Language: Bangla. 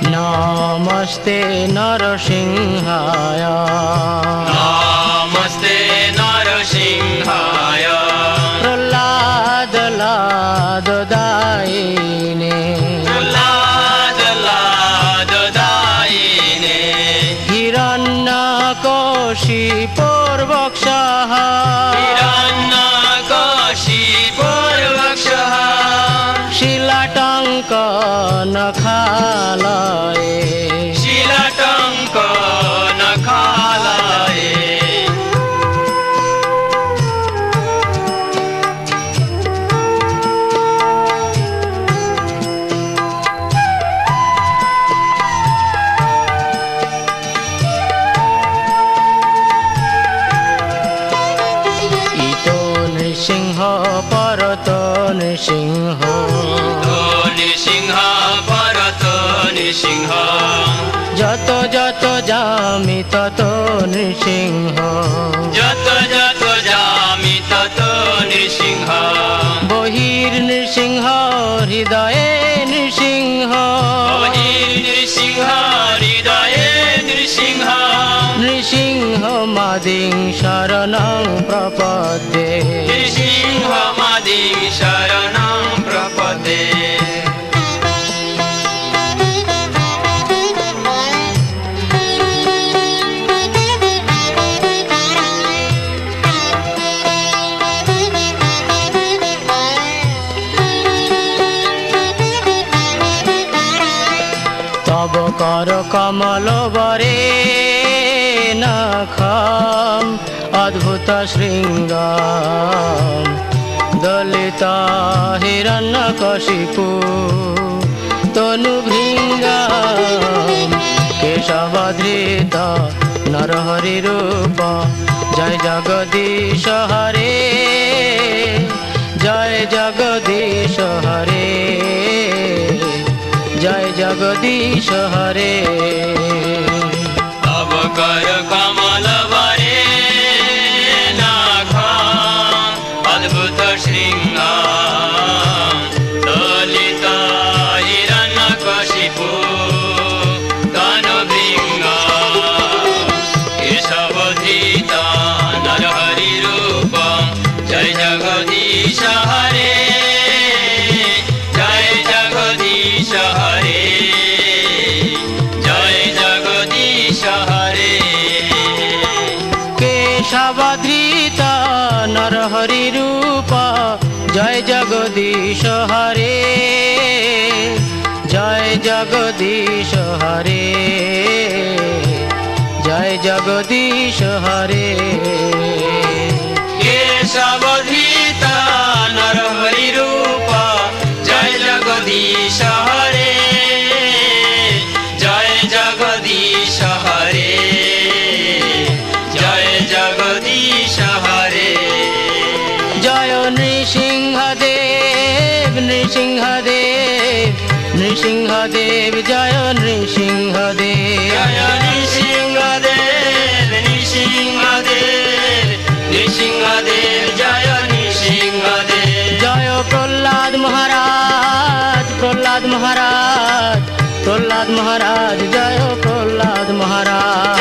नमस्ते नरसिंहाय नमस्ते नरसिंहाय प्रह्लाद लाददायिने प्रह्लाद लाददायिने हिरण्यकशिपुर्वक्षः हिरण्यकशिपुर्वक्षः शिलाटङ्कनखालये शिलाटङ्कनखालये इतो नृसिंह परतो नृसिंह नृसिंह परत नृसिंह যত যত যামি তত নৃসিংহ যত যত যামি তত নৃসিংহ বহির নৃসিংহ হৃদয়ে নৃসিংহ বহির নৃসিংহ হৃদয়ে নৃসিংহ নৃসিংহ মাদিং শরণং প্রপদ্যে নৃসিংহ মাদি শরণং প্রপদে তব কর কমল বরে নখম অদ্ভুত শৃঙ্গম দলিত হিরণ্যকশিপু তনু ভৃঙ্গম কেশবধৃত নরহরি রূপ জয় জগদীশ হরে জয় জগদীশ হরে জয় জগদীশ হরে তব কর কমল বরে নাখ অদ্ভুত শৃঙ্গ দলিত হিরণ্যকশিপু তনু ভৃঙ্গ কেশবধৃত নরহরি রূপ জয় জগদীশ হরে জয় জগদীশ হরে জয় জগদীশ হরে কেশবধৃত নরহরি রূপ জয় জগদীশ হরে জয় জগদীশ হরে জয় জগদীশ হরে কেশবধৃত নরহরি রূপ জয় জগদীশ হরে জয় জগদীশ হরে জয় জগদীশ হরে জয় নৃসিংহদেব নৃসিংহদেব নৃসিংহদেব জয় নৃসিংহদেব জয় নৃসিংহদেব নৃসিংহদেব নৃসিংহদেব জয় নৃসিংহদেব জয় প্রহ্লাদ মহারাজ প্রহ্লাদ মহারাজ প্রহ্লাদ মহারাজ জয় প্রহ্লাদ মহারাজ